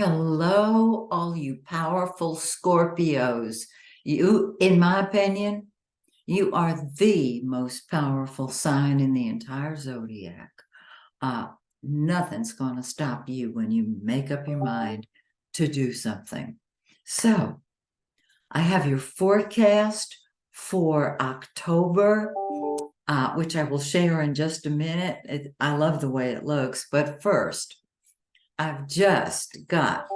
Hello, all you powerful Scorpios. You, in my opinion, you are the most powerful sign in the entire zodiac. Uh, Nothing's going to stop you when you make up your mind to do something. So, I have your forecast for October, which I will share in just a minute. I love the way it looks, but first, I've just got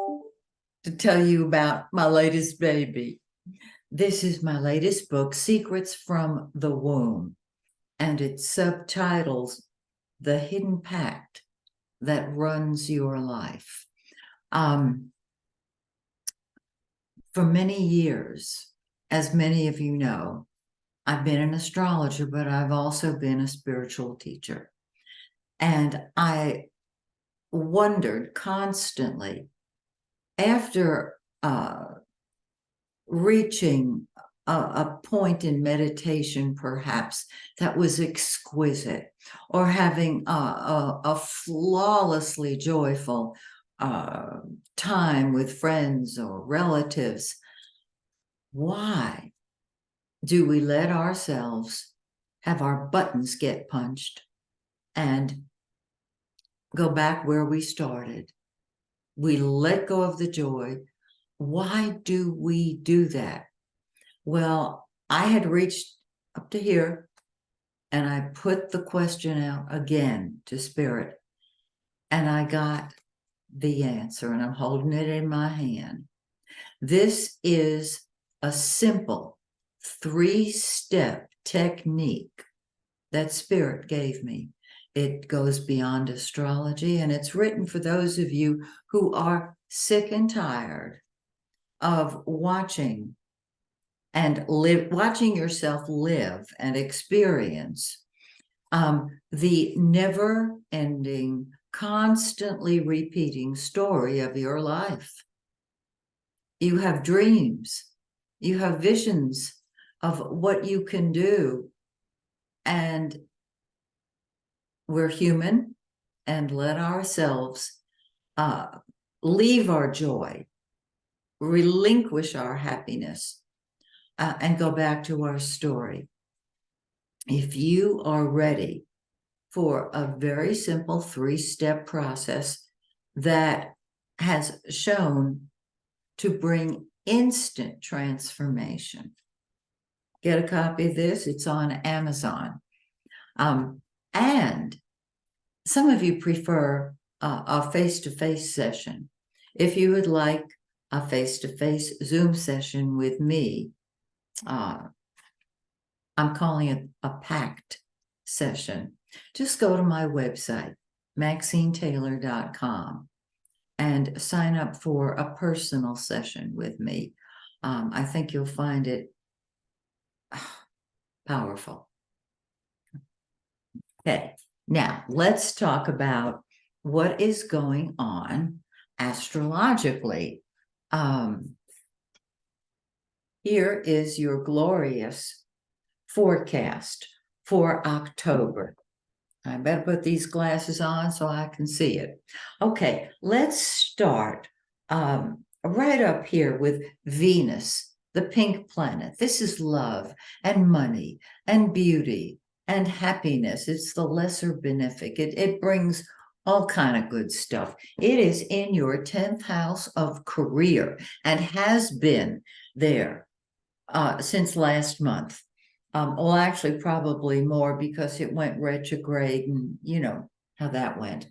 to tell you about my latest baby. This is my latest book, Secrets from the Womb, and it subtitles The Hidden Pact That Runs Your Life. For many years, as many of you know, I've been an astrologer, but I've also been a spiritual teacher. And I wondered constantly, after reaching a point in meditation, perhaps, that was exquisite, or having a flawlessly joyful time with friends or relatives, why do we let ourselves have our buttons get punched and go back where we started? We let go of the joy. Why do we do that? Well, I had reached up to here and I put the question out again to Spirit, and I got the answer, and I'm holding it in my hand. This is a simple 3-step technique that Spirit gave me. It goes beyond astrology, and it's written for those of you who are sick and tired of watching yourself live and experience the never-ending, constantly repeating story of your life. You have dreams, you have visions of what you can do, and we're human, and let ourselves leave our joy, relinquish our happiness, and go back to our story. If you are ready for a very simple 3-step process that has shown to bring instant transformation, get a copy of this. It's on Amazon. And some of you prefer a face-to-face session. If you would like a face-to-face Zoom session with me, I'm calling it a pact session. Just go to my website, MaxineTaylor.com, and sign up for a personal session with me. I think you'll find it powerful. Okay, now let's talk about what is going on astrologically. Here is your glorious forecast for October. I better put these glasses on so I can see it. Okay, let's start right up here with Venus, the pink planet. This is love and money and beauty and happiness. It's the lesser benefic. It brings all kind of good stuff. It is in your 10th house of career and has been there since last month. Well, actually, probably more, because it went retrograde, and you know how that went.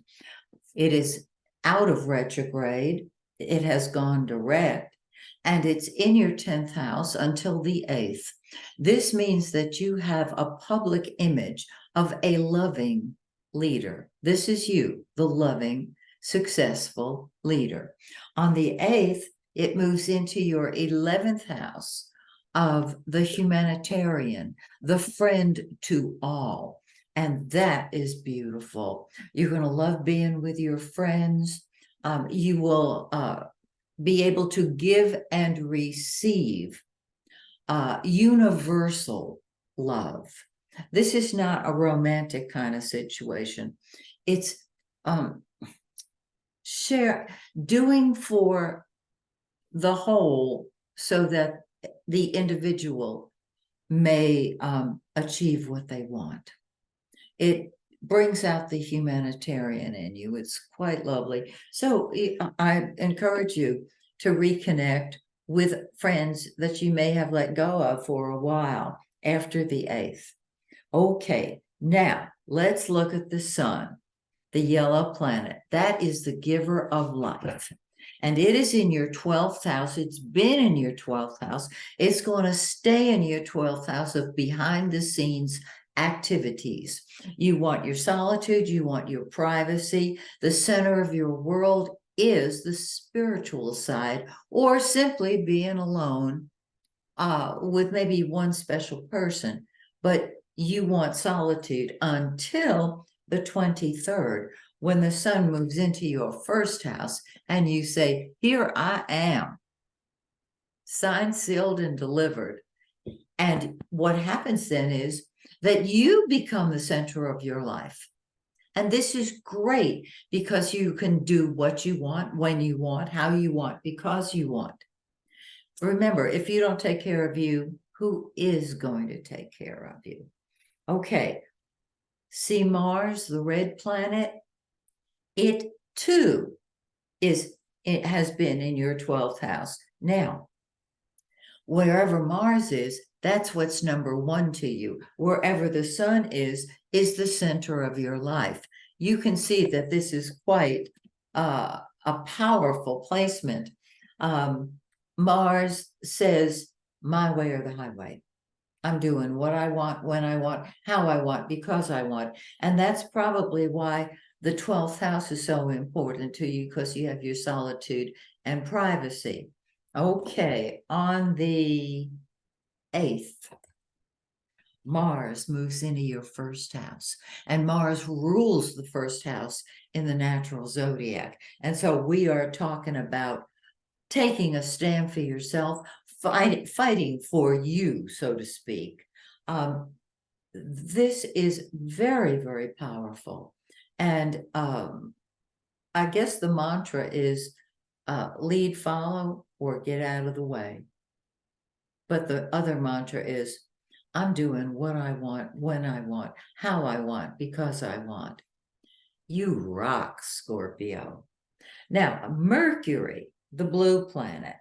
It is out of retrograde. It has gone direct, and it's in your 10th house until the 8th. This means that you have a public image of a loving leader. This is you, the loving, successful leader. On the 8th, it moves into your 11th house of the humanitarian, the friend to all. And that is beautiful. You're going to love being with your friends. You will be able to give and receive universal love. This is not a romantic kind of situation. It's doing for the whole so that the individual may achieve what they want. It brings out the humanitarian in you. It's quite lovely. So I encourage you to reconnect with friends that you may have let go of for a while after the 8th. Okay, now let's look at the sun, the yellow planet. That is the giver of life. And it is in your 12th house. It's been in your 12th house. It's going to stay in your 12th house of behind the scenes activities. You want your solitude, you want your privacy. The center of your world is the spiritual side, or simply being alone with maybe one special person. But you want solitude until the 23rd, when the sun moves into your first house and you say, here I am, signed, sealed, and delivered. And what happens then is that you become the center of your life. And this is great because you can do what you want, when you want, how you want, because you want. Remember, if you don't take care of you, who is going to take care of you? Okay. See Mars, the red planet? It too it has been in your 12th house. Now, wherever Mars is, that's what's number 1 to you. Wherever the sun is the center of your life. You can see that this is quite a powerful placement. Mars says, my way or the highway. I'm doing what I want, when I want, how I want, because I want. And that's probably why the 12th house is so important to you, because you have your solitude and privacy. Okay, on the 8th, Mars moves into your first house, and Mars rules the first house in the natural zodiac. And so we are talking about taking a stand for yourself, fighting for you, so to speak. This is very, very powerful. And I guess the mantra is lead, follow, or get out of the way. But the other mantra is, I'm doing what I want, when I want, how I want, because I want. You rock, Scorpio. Now, Mercury, the blue planet,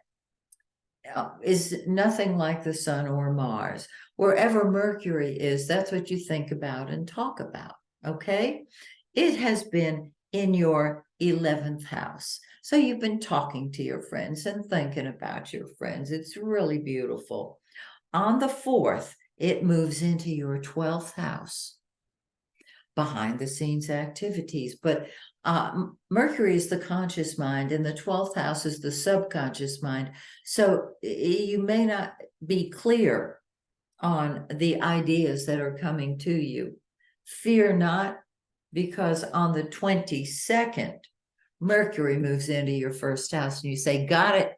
is nothing like the sun or Mars. Wherever Mercury is, that's what you think about and talk about, okay? It has been in your 11th house. So you've been talking to your friends and thinking about your friends. It's really beautiful. On the 4th, it moves into your 12th house, behind the scenes activities. But Mercury is the conscious mind, and the 12th house is the subconscious mind. So you may not be clear on the ideas that are coming to you. Fear not, because on the 22nd, Mercury moves into your first house, and you say, got it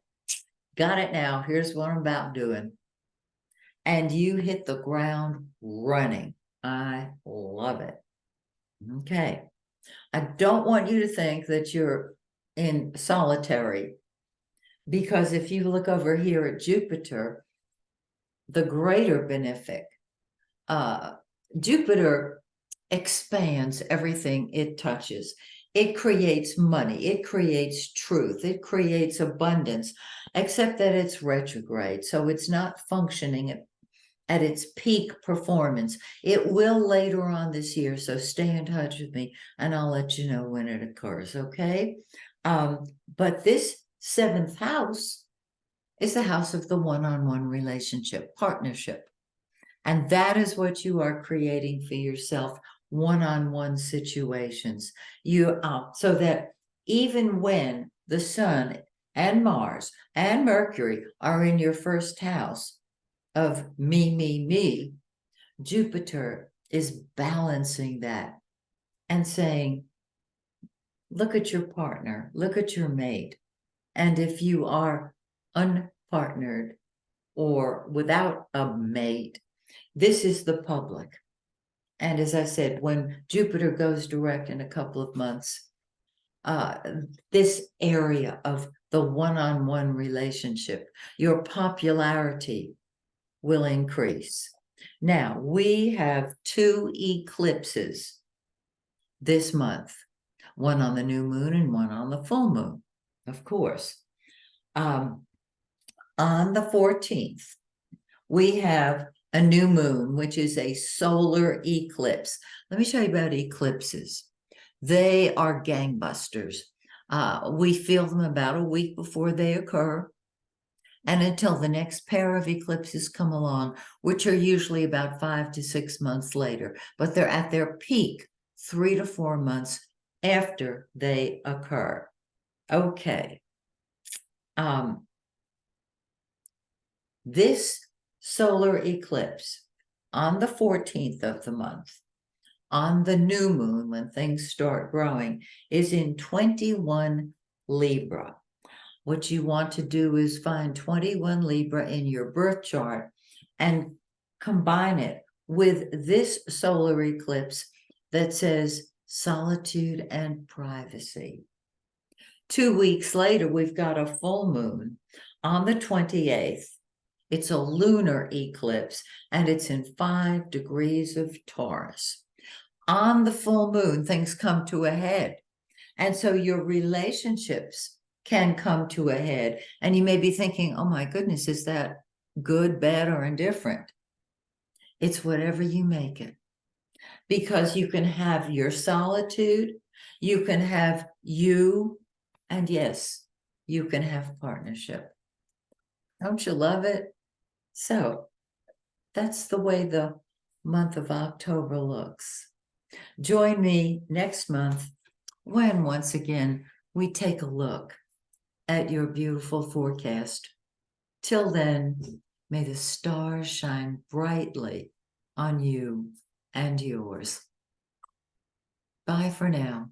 now. Here's what I'm about doing. And you hit the ground running. I love it. Okay. I don't want you to think that you're in solitary, because if you look over here at Jupiter, the greater benefic, Jupiter expands everything it touches. It creates money. It creates truth. It creates abundance, except that it's retrograde. So it's not functioning at its peak performance. It will later on this year, so stay in touch with me and I'll let you know when it occurs, okay? But this 7th house is the house of the one-on-one relationship, partnership. And that is what you are creating for yourself, one-on-one situations. So that even when the sun and Mars and Mercury are in your first house of me, Jupiter is balancing that and saying, look at your partner, look at your mate. And if you are unpartnered or without a mate, this is the public. And as I said, when Jupiter goes direct in a couple of months, this area of the one-on-one relationship. Your popularity will increase. Now, we have 2 eclipses this month, one on the new moon and one on the full moon, of course. On the 14th, we have a new moon, which is a solar eclipse. Let me show you about eclipses. They are gangbusters. We feel them about a week before they occur, and until the next pair of eclipses come along, which are usually about 5 to 6 months later, but they're at their peak 3 to 4 months after they occur. Okay. This solar eclipse on the 14th of the month, on the new moon when things start growing, is in 21 Libra. What you want to do is find 21 Libra in your birth chart and combine it with this solar eclipse that says solitude and privacy. 2 weeks later, we've got a full moon on the 28th. It's a lunar eclipse, and it's in 5 degrees of Taurus. On the full moon, things come to a head. And so your relationships can come to a head. And you may be thinking, oh my goodness, is that good, bad, or indifferent? It's whatever you make it. Because you can have your solitude, you can have you, and yes, you can have partnership. Don't you love it? So that's the way the month of October looks. Join me next month when once again we take a look at your beautiful forecast. Till then, may the stars shine brightly on you and yours. Bye for now.